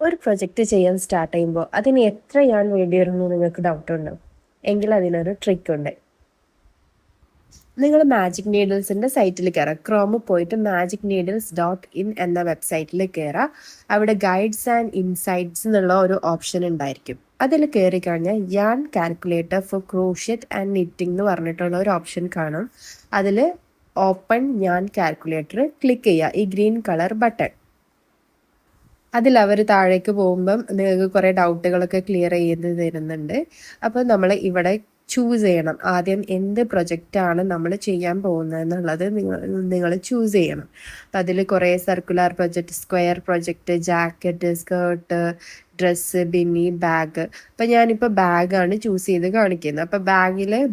ഒരു പ്രൊജക്റ്റ് ചെയ്യാൻ സ്റ്റാർട്ട് ചെയ്യുമ്പോൾ അതിന് എത്ര യാൺ വേണ്ടി വരുന്നു നിങ്ങൾക്ക് ഡൗട്ട് ഉണ്ടോ? എങ്കിൽ അതിനൊരു ട്രിക്ക് ഉണ്ട്. നിങ്ങൾ മാജിക് നീഡിൽസിൻ്റെ സൈറ്റിൽ കയറാം. ക്രോമിൽ പോയിട്ട് magicneedles.in എന്ന വെബ്സൈറ്റിൽ കയറാം. അവിടെ ഗൈഡ്സ് ആൻഡ് ഇൻസൈറ്റ്സ് എന്നുള്ള ഒരു ഓപ്ഷൻ ഉണ്ടായിരിക്കും. അതിൽ കയറി കഴിഞ്ഞാൽ yarn calculator for crochet and knitting എന്ന് പറഞ്ഞിട്ടുള്ള ഒരു ഓപ്ഷൻ കാണും. അതിൽ ഓപ്പൺ യാൺ കാൽക്കുലേറ്റർ ക്ലിക്ക് ചെയ്യുക, ഈ ഗ്രീൻ കളർ ബട്ടൺ. അതിലവർ താഴേക്ക് പോകുമ്പം നിങ്ങൾക്ക് കുറേ ഡൗട്ടുകളൊക്കെ ക്ലിയർ ചെയ്ത് തരുന്നുണ്ട്. അപ്പോൾ നമ്മൾ ഇവിടെ ചൂസ് ചെയ്യണം ആദ്യം എന്ത് പ്രൊജക്റ്റാണ് നമ്മൾ ചെയ്യാൻ പോകുന്നത് എന്നുള്ളത് നിങ്ങൾ ചൂസ് ചെയ്യണം. അപ്പം അതിൽ കുറേ circular project, square project, jacket, skirt, dress, Binny, bag. അപ്പം ഞാനിപ്പോൾ ബാഗാണ് ചൂസ് ചെയ്ത് കാണിക്കുന്നത്. അപ്പോൾ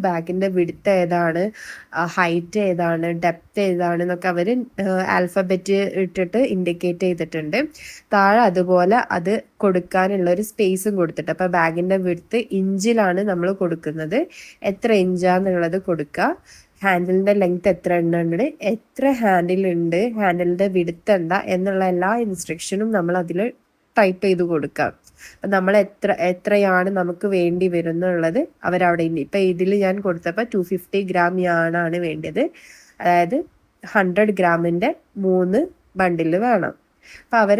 ബാഗിൻ്റെ വിഡ്ത്ത് ഏതാണ്, ഹൈറ്റ് ഏതാണ്, ഡെപ്ത് ഏതാണ് എന്നൊക്കെ അവർ ആൽഫബറ്റ് ഇട്ടിട്ട് ഇൻഡിക്കേറ്റ് ചെയ്തിട്ടുണ്ട്. താഴെ അതുപോലെ അത് കൊടുക്കാനുള്ള ഒരു സ്പേസും കൊടുത്തിട്ട്, അപ്പോൾ ബാഗിൻ്റെ വിഡ്ത്ത് ഇഞ്ചിലാണ് നമ്മൾ കൊടുക്കുന്നത്. എത്ര ഇഞ്ചാന്നുള്ളത് കൊടുക്കുക. ഹാൻഡിലിൻ്റെ ലെങ്ത് എത്ര ഉണ്ട്, എത്ര ഹാൻഡിലുണ്ട്, ഹാൻഡിലിൻ്റെ വിഡ്ത്ത് എന്താ എന്നുള്ള എല്ലാ ഇൻസ്ട്രക്ഷനും നമ്മൾ അതിൽ ടൈപ്പ് ചെയ്ത് കൊടുക്കാം. അപ്പം നമ്മൾ എത്രയാണ് നമുക്ക് വേണ്ടി വരുന്നുള്ളത് അവരവിടെ ഉണ്ട്. ഇപ്പം ഇതിൽ ഞാൻ കൊടുത്തപ്പോൾ 250 ഗ്രാം യാണാണ് വേണ്ടത്. അതായത് 100 ഗ്രാമിൻ്റെ 3 ബണ്ടിൽ വേണം. അപ്പം അവർ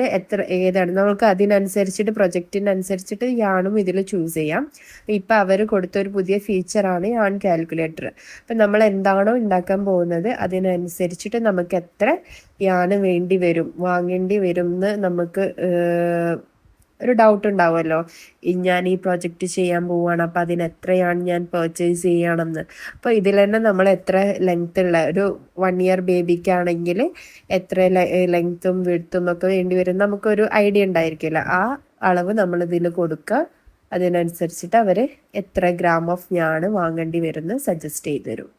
ഏതാണ് നമുക്ക് അതിനനുസരിച്ചിട്ട് പ്രൊജക്റ്റിനനുസരിച്ചിട്ട് യാണും ഇതിൽ ചൂസ് ചെയ്യാം. ഇപ്പം അവർ കൊടുത്തൊരു പുതിയ ഫീച്ചറാണ് യാൺ കാൽക്കുലേറ്റർ. അപ്പം നമ്മൾ എന്താണോ ഉണ്ടാക്കാൻ പോകുന്നത് അതിനനുസരിച്ചിട്ട് നമുക്ക് എത്ര യാണ് വാങ്ങേണ്ടി വരും എന്ന് നമുക്ക് ഒരു ഡൗട്ട് ഉണ്ടാവുമല്ലോ. ഞാൻ ഈ പ്രൊജക്റ്റ് ചെയ്യാൻ പോവുകയാണ്, അപ്പം അതിന് എത്രയാണ് ഞാൻ പർച്ചേസ് ചെയ്യണമെന്ന്. അപ്പോൾ ഇതിൽ തന്നെ നമ്മൾ എത്ര ലെങ്ത് ഉള്ള ഒരു 1 ഇയർ ബേബിക്കാണെങ്കിൽ എത്ര ലെങ്ത്തും വിഡ്ത്തും ഒക്കെ വേണ്ടി വരും നമുക്കൊരു ഐഡിയ ഉണ്ടായിരിക്കില്ല. ആ അളവ് നമ്മളിതിൽ കൊടുക്കുക. അതിനനുസരിച്ചിട്ട് അവർ എത്ര ഗ്രാം ഓഫ് ഞാണ് വാങ്ങേണ്ടി വരുമെന്ന് സജസ്റ്റ് ചെയ്ത് തരും.